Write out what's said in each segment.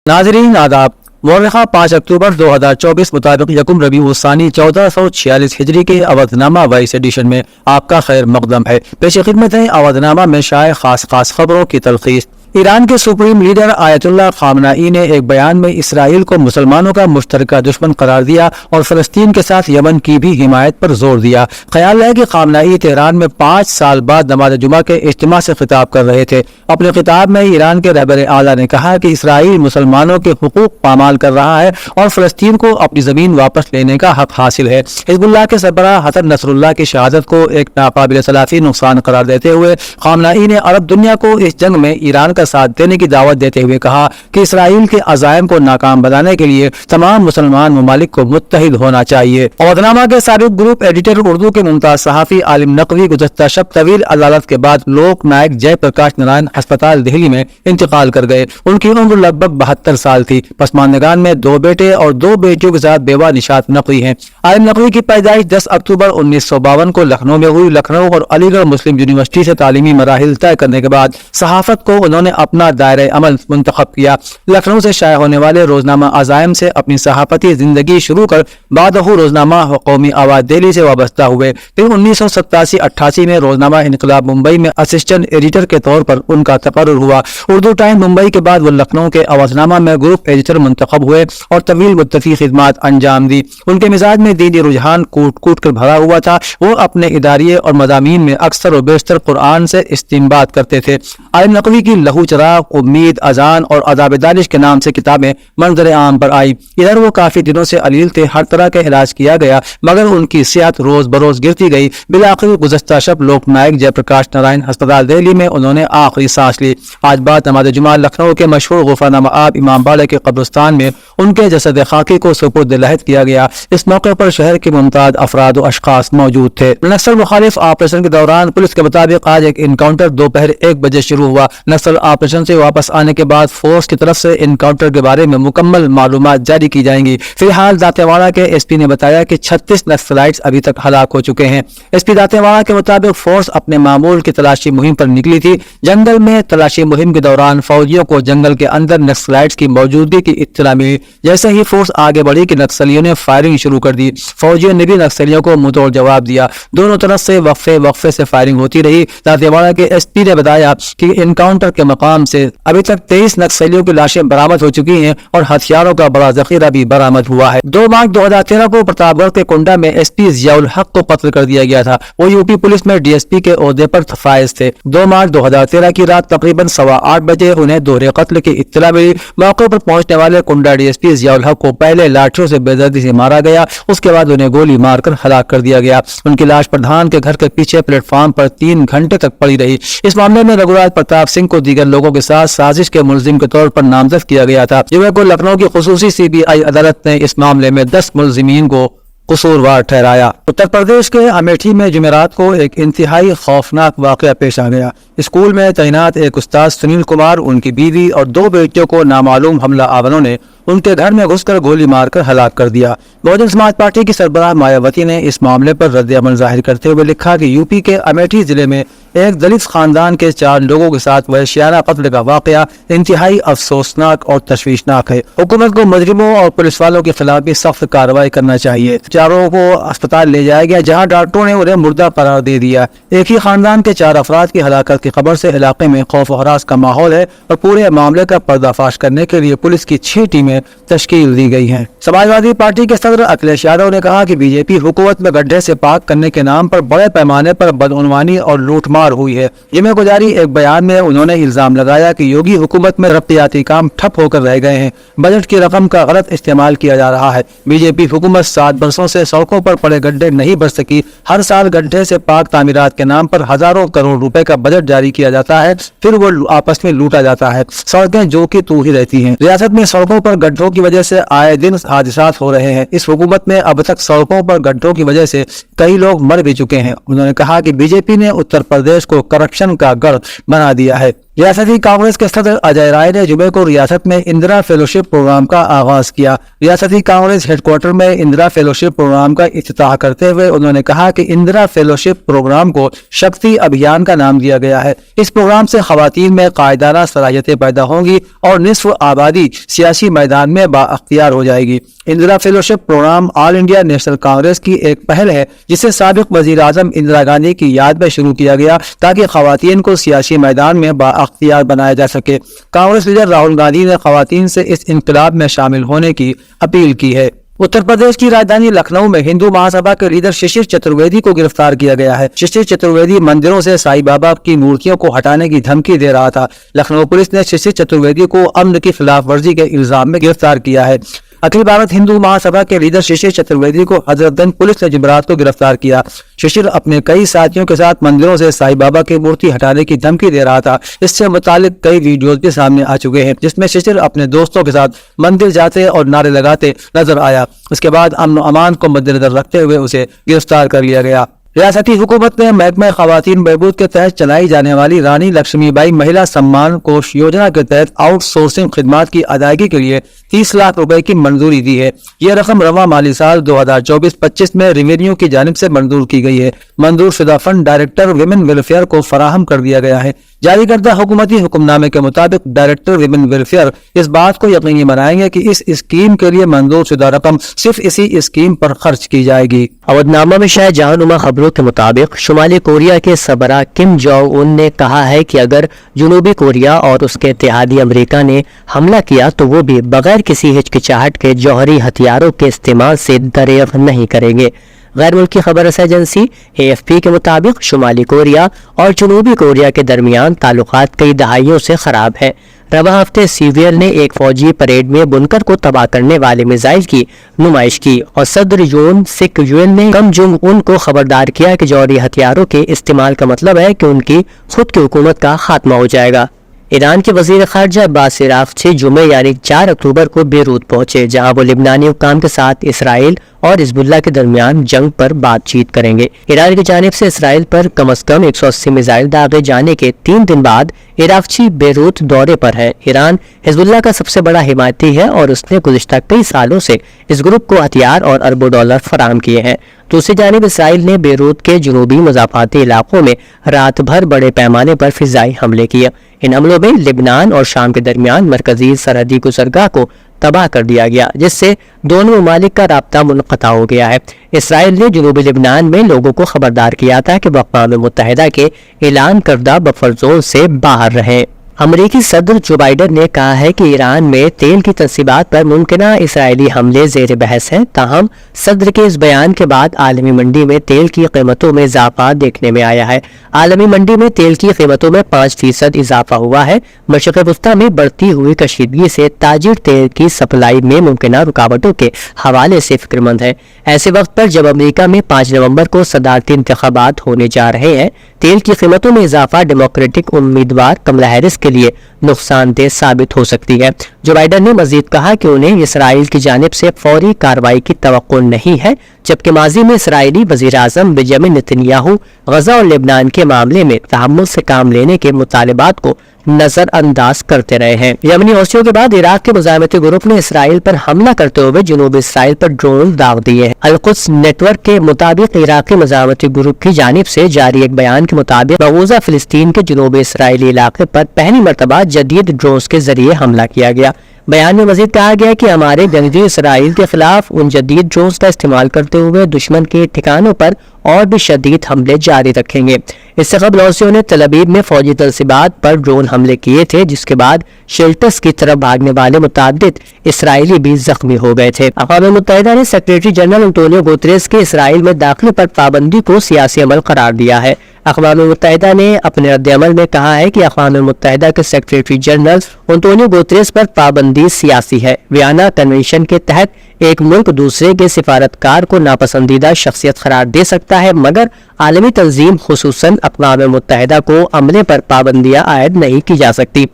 नाज़रीन आदाब। मौरख़ा 5 अक्टूबर 2024 मुताबिक यकुम रबीउल सानी 1446 हिजरी के अवधनामा वाइस एडिशन में आपका खैर मकदम है। पेश खिदमत है अवधनामा में शाये खास खबरों की तलखीस। ईरान के सुप्रीम लीडर आयतुल्लाह खामनाई ने एक बयान में इसराइल को मुसलमानों का मुश्तरका दुश्मन करार दिया और फलस्तीन के साथ यमन की भी हिमायत पर जोर दिया। ख्याल है कि खामनाई तेहरान में 5 साल बाद नमाज जुमा के इज्तिमा से खिताब कर रहे थे। अपने खिताब में ईरान के रहबर आला ने कहा कि इसराइल मुसलमानों के हुकूक पामाल कर रहा है और फलस्तीन को अपनी जमीन वापस लेने का हक हासिल है। हिजबुल्लाह के सरबराह हसन नसरुल्लाह की शहादत को एक नाकाबिल सलाफी नुकसान करार देते हुए खामनाई ने अरब दुनिया को इस जंग में ईरान का साथ देने की दावत देते हुए कहा कि इसराइल के अज़ाइम को नाकाम बनाने के लिए तमाम मुसलमान ममालिक को मुत्तहिद होना चाहिए। अवधनामा के साबिक ग्रुप एडिटर उर्दू के मुमताज सहाफ़ी आलिम नकवी गुज़श्ता शब तवील अदालत के बाद लोक नायक जय प्रकाश नारायण अस्पताल दिल्ली में इंतकाल कर गए। उनकी उम्र लगभग 72 साल थी। पसमानदगान में 2 बेटे और 2 बेटियों के साथ बेवा निशात नकवी हैं। आलिम नकवी की पैदाइश 10 अक्टूबर 1952 को लखनऊ में हुई। लखनऊ और अलीगढ़ मुस्लिम यूनिवर्सिटी से तालीमी मराहिल तय करने के बाद सहाफत को उन्होंने अपना दायरे अमल मुंतखब किया। लखनऊ से शाया होने वाले रोजनामा अज़ाइम से अपनी सहाफती जिंदगी शुरू कर बादहू रोजनामा कौमी आवाज दिल्ली से वाबस्ता हुए। फिर 1987-88 में रोजनामा इनकलाब मुंबई में असिस्टेंट एडिटर के तौर पर उनका तकर्रुर हुआ। उर्दू टाइम मुंबई के बाद वो लखनऊ के अवधनामा में ग्रुप एडिटर मुंतखब हुए और तवील मुद्दती खिदमात अंजाम दी। उनके मिजाज में दीनी रुझान कूट कूट कर भरा हुआ था। वो अपने इदारिये और मदामीन में अक्सर व बेशतर कुरान से इस्तिंबात करते थे। आलिम नकवी की लहू चराग, उम्मीद, अजान और अदाब दानिश के नाम से किताबें मंजर आम पर आई। इधर वो काफी दिनों से अलील थे। हर तरह का इलाज किया गया मगर उनकी सेहत रोज बरोज गिरती गई। बिलाखिर गुज़श्ता शब लोक नायक जयप्रकाश नारायण अस्पताल दिल्ली में उन्होंने आखिरी सांस ली। आज बाद नमाज जुमा लखनऊ के मशहूर गुफाना मआब इमाम बाड़ा के कब्रिस्तान में उनके जसद खाकी को सुपुर्द लहद किया गया। इस मौके पर शहर के मुमताज अफराद और अशखास मौजूद थे। नक्सल मुखालिफ ऑपरेशन के दौरान पुलिस के मुताबिक आज एक इनकाउंटर दोपहर 1 बजे शुरू हुआ। नक्सल ऑपरेशन से वापस आने के बाद फोर्स की तरफ से इनकाउंटर के बारे में मुकम्मल मालूमात जारी की जाएंगी। फिलहाल दांतेवाड़ा के एसपी ने बताया कि 36 नक्सलाइट्स अभी तक हलाक हो चुके हैं। एसपी दांतेवाड़ा के मुताबिक फोर्स अपने मामूल की तलाशी मुहिम पर निकली थी। जंगल में तलाशी मुहिम के दौरान फौजियों को जंगल के अंदर नक्सलाइट्स की मौजूदगी की इत्तला मिली। जैसे ही फोर्स आगे बढ़ी कि नक्सलियों ने फायरिंग शुरू कर दी। फौजियों ने भी नक्सलियों को मुंहतोड़ जवाब दिया। दोनों तरफ से वक्फे से फायरिंग होती रही। दांतेवाड़ा के एसपी ने बताया कि इनकाउंटर के मकाम से अभी तक 23 नक्सलियों की लाशें बरामद हो चुकी हैं और हथियारों का बड़ा जखीरा भी बरामद हुआ है। 2 मार्च 2013 को प्रतापगढ़ के कुंडा में एसपी जियाउल हक को कत्ल कर दिया गया था। वो यूपी पुलिस में डीएसपी के ओहदे पर फायज थे। 2 मार्च 2013 की रात तकरीबन 8:15 बजे उन्हें दोहरे कत्ल की इत्तला मिली। मौके पर पहुंचने वाले कुंडा डीएसपी जियाउल हक को पहले लाठियों से बेदर्दी से मारा गया। उसके बाद उन्हें गोली मारकर हलाक कर दिया गया। उनकी लाश प्रधान के घर के पीछे प्लेटफॉर्म पर 3 घंटे तक पड़ी रही। इस मामले में रघुराज प्रताप सिंह को दीगर लोगों के साथ साजिश के मुलजिम के तौर पर नामजद किया गया था। जुमे को लखनऊ की खुसूसी सीबीआई अदालत ने इस मामले में 10 मुलजिमीन को कसूरवार ठहराया। उत्तर प्रदेश के अमेठी में जुमेरात को एक इंतहाई खौफनाक वाकया पेश आ गया। स्कूल में तैनात एक उस्ताद सुनील कुमार, उनकी बीवी और 2 बेटियों को नामालूम हमला आवरों ने उनके घर में घुसकर गोली मारकर हलाक कर दिया। बहुजन समाज पार्टी की सरबराह मायावती ने इस मामले पर रद्द-ए-अमल जाहिर करते हुए लिखा कि यूपी के अमेठी जिले में एक दलित खानदान के 4 लोगों के साथ वहशियाना कत्ल का वाकया इंतहाई अफसोसनाक और तशवीशनाक है। हुकूमत को मुजरिमों और पुलिस वालों के खिलाफ भी सख्त कार्रवाई करना चाहिए। चारों को अस्पताल ले जाया गया जहां डॉक्टरों ने उन्हें मुर्दा करार दे दिया। एक ही खानदान के 4 अफराद की हलाकत की खबर से इलाके में खौफ और हरास का माहौल है और पूरे मामले का पर्दाफाश करने के लिए पुलिस की 6 टीमें तश्कील दी गई हैं। समाजवादी पार्टी के सदर अखिलेश यादव ने कहा कि बीजेपी हुकूमत में गड्ढे से पाक करने के नाम पर बड़े पैमाने पर बदउनवानी और लूटमार हुई है। जुमे को जारी एक बयान में उन्होंने इल्जाम लगाया कि योगी हुकूमत में तरक्याती काम ठप होकर रह गए हैं। बजट की रकम का गलत इस्तेमाल किया जा रहा है। बीजेपी हुकूमत 7 बरसों से सड़कों पर पड़े गड्ढे नहीं भर सकी। हर साल गड्ढे से पाक तामीरात के नाम पर हजारों करोड़ रुपए का बजट जारी किया जाता है, फिर वो आपस में लूटा जाता है। सड़कें जो की तू ही रहती हैं। रियासत में सड़कों पर गड्ढों की वजह से आए दिन हादसात हो रहे हैं। इस हुकूमत में अब तक सड़कों पर गड्ढों की वजह से कई लोग मर भी चुके हैं। उन्होंने कहा कि बीजेपी ने उत्तर प्रदेश को करप्शन का गढ़ बना दिया है। ریاستی کانگریس کے صدر اجے رائے نے جمعے کو ریاست میں اندرا فیلوشپ پروگرام کا آغاز کیا۔ ریاستی کانگریس ہیڈ کوارٹر میں اندرا فیلوشپ پروگرام کا افتتاح کرتے ہوئے انہوں نے کہا کہ اندرا فیلوشپ پروگرام کو شکتی ابھیان کا نام دیا گیا ہے۔ اس پروگرام سے خواتین میں قائدانہ صلاحیتیں پیدا ہوں گی اور نصف آبادی سیاسی میدان میں بااختیار ہو جائے گی۔ اندرا فیلوشپ پروگرام آل انڈیا نیشنل کانگریس کی ایک پہل ہے جسے سابق وزیر اعظم اندرا گاندھی کی یاد میں شروع کیا گیا تاکہ خواتین کو سیاسی میدان میں بااختیار بنایا جا سکے۔ کانگریس لیڈر راہل گاندھی نے خواتین سے اس انقلاب میں شامل ہونے کی اپیل کی ہے۔ اتر پردیش کی راجدھانی لکھنؤ میں ہندو مہاسبھا کے لیڈر ششر چترویدی کو گرفتار کیا گیا ہے۔ ششر چترویدی مندروں سے سائی بابا کی مورتیوں کو ہٹانے کی دھمکی دے رہا تھا۔ لکھنؤ پولیس نے ششر چترویدی کو امن کی خلاف ورزی کے الزام میں گرفتار کیا ہے۔ اکھل بھارت ہندو مہاسبھا کے لیڈر ششر چترویدی کو حضرت گنج پولیس نے جمعرات کو گرفتار کیا۔ ششر اپنے کئی ساتھیوں کے ساتھ مندروں سے سائی بابا کی مورتی ہٹانے کی دھمکی دے رہا تھا۔ اس سے متعلق کئی ویڈیوز بھی سامنے آ چکے ہیں جس میں ششر اپنے دوستوں کے ساتھ مندر جاتے اور نعرے لگاتے نظر آیا۔ اس کے بعد امن و امان کو مد نظر رکھتے ہوئے اسے گرفتار کر لیا گیا۔ ریاستی حکومت نے محکمہ خواتین بہبود کے تحت چلائی جانے والی رانی لکشمی بائی مہیلا سمان کوش یوجنا کے تحت آؤٹ سورسنگ خدمات کی ادائیگی کے لیے 30 لاکھ روپے کی منظوری دی ہے۔ یہ رقم رواں مالی سال 2024-25 میں ریونیو کی جانب سے منظور کی گئی ہے۔ منظور شدہ فنڈ ڈائریکٹر ویمن ویلفیئر کو فراہم کر دیا گیا ہے۔ جاری کردہ حکومتی حکم نامے کے مطابق ڈائریکٹر ویمن ویلفیئر اس بات کو یقینی بنائیں گے کہ اس اسکیم کے لیے منظور شدہ رقم صرف اسی اسکیم پر خرچ کی جائے گی۔ اودھ نامہ میں شائع جہانما خبروں کے مطابق شمالی کوریا کے سربراہ کم جونگ ان نے کہا ہے کہ اگر جنوبی کوریا اور اس کے اتحادی امریکہ نے حملہ کیا تو وہ بھی بغیر کسی ہچکچاہٹ کے جوہری ہتھیاروں کے استعمال سے دریغ نہیں کریں گے۔ غیر ملکی خبر رساں ایجنسی AFP کے مطابق شمالی کوریا اور جنوبی کوریا کے درمیان تعلقات کئی دہائیوں سے خراب ہیں۔ رواں ہفتے سیویل نے ایک فوجی پریڈ میں بنکر کو تباہ کرنے والے میزائل کی نمائش کی اور صدر یون سک یول نے کم جونگ ان کو خبردار کیا کہ جوہری ہتھیاروں کے استعمال کا مطلب ہے کہ ان کی خود کی حکومت کا خاتمہ ہو جائے گا۔ ایران کے وزیر خارجہ عباس عراقچی جمعے یعنی 4 اکتوبر کو بیروت پہنچے جہاں وہ لبنانی حکام کے ساتھ اسرائیل اور حزب اللہ کے درمیان جنگ پر بات چیت کریں گے۔ ایران کی جانب سے اسرائیل پر کم از کم 180 میزائل داغے جانے کے 3 دن بعد عراقچی بیروت دورے پر ہے۔ ایران حزب اللہ کا سب سے بڑا حمایتی ہے اور اس نے گزشتہ کئی سالوں سے اس گروپ کو ہتھیار اور اربوں ڈالر فراہم کیے ہیں۔ دوسری جانب اسرائیل نے بیروت کے جنوبی مضافاتی علاقوں میں رات بھر بڑے پیمانے پر فضائی حملے کیے۔ ان حملوں میں لبنان اور شام کے درمیان مرکزی سرحدی گزرگاہ کو تباہ کر دیا گیا جس سے دونوں ممالک کا رابطہ منقطع ہو گیا ہے۔ اسرائیل نے جنوبی لبنان میں لوگوں کو خبردار کیا تھا کہ وہ اقوام متحدہ کے اعلان کردہ بفر زون سے باہر رہیں۔ امریکی صدر جو بائیڈن نے کہا ہے کہ ایران میں تیل کی تنصیبات پر ممکنہ اسرائیلی حملے زیر بحث ہیں، تاہم صدر کے اس بیان کے بعد عالمی منڈی میں تیل کی قیمتوں میں اضافہ دیکھنے میں آیا ہے۔ عالمی منڈی میں تیل کی قیمتوں میں 5% اضافہ ہوا ہے۔ مشرق وسطیٰ میں بڑھتی ہوئی کشیدگی سے تاجر تیل کی سپلائی میں ممکنہ رکاوٹوں کے حوالے سے فکر مند ہے۔ ایسے وقت پر جب امریکہ میں 5 نومبر کو صدارتی انتخابات ہونے جا رہے ہیں، تیل کی قیمتوں میں اضافہ ڈیموکریٹک امیدوار کملا ہیرس کے لیے نقصان دہ ثابت ہو سکتی ہے۔ جو بائیڈن نے مزید کہا کہ انہیں اسرائیل کی جانب سے فوری کارروائی کی توقع نہیں ہے، جبکہ ماضی میں اسرائیلی وزیر اعظم بنیامین نتنیاہو غزہ اور لبنان کے معاملے میں تحمل سے کام لینے کے مطالبات کو نظر انداز کرتے رہے ہیں۔ یمنی حوثیوں کے بعد عراق کے مزاحمتی گروپ نے اسرائیل پر حملہ کرتے ہوئے جنوبی اسرائیل پر ڈرون داغ دیے ہیں۔ القدس نیٹ ورک کے مطابق عراقی مزاحمتی گروپ کی جانب سے جاری ایک بیان کے مطابق مقبوضہ فلسطین کے جنوبی اسرائیلی علاقے پر پہلی مرتبہ جدید ڈرونز کے ذریعے حملہ کیا گیا۔ بیان میں مزید کہا گیا کہ ہمارے جنگجو اسرائیل کے خلاف ان جدید ڈرونز کا استعمال کرتے ہوئے دشمن کے ٹھکانوں پر اور بھی شدید حملے جاری رکھیں گے۔ اس سے قبل حوثیوں نے تل ابیب میں فوجی تنصیبات پر ڈرون حملے کیے تھے، جس کے بعد شیلٹرز کی طرف بھاگنے والے متعدد اسرائیلی بھی زخمی ہو گئے تھے۔ اقوام متحدہ نے سیکریٹری جنرل انٹونیو گوتریس کے اسرائیل میں داخلے پر پابندی کو سیاسی عمل قرار دیا ہے۔ اقوام متحدہ نے اپنے رد عمل میں کہا ہے کہ اقوام متحدہ کے سیکریٹری جنرل انٹونیو گوتریس پر پابندی سیاسی ہے۔ ویانا کنونشن کے تحت ایک ملک دوسرے کے سفارتکار کو ناپسندیدہ شخصیت قرار دے سکتا ہے، مگر عالمی تنظیم خصوصاً اقوام متحدہ کو عملے پر پابندیاں عائد نہیں کی جا سکتی۔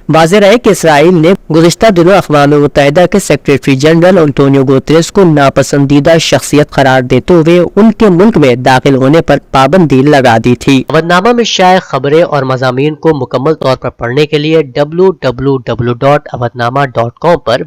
वाज़ेह रहे कि इसराइल ने गुज़िश्ता दिनों अक़वाम मुत्तहिदा के सेक्रेटरी जनरल एंटोनियो गुतेरेस को नापसंदीदा शख्सियत करार देते हुए उनके मुल्क में दाखिल होने पर पाबंदी लगा दी थी। अवधनामा में शाये खबरें और मज़ामीन को मुकम्मल तौर पर पढ़ने के लिए www.awadnama.com पर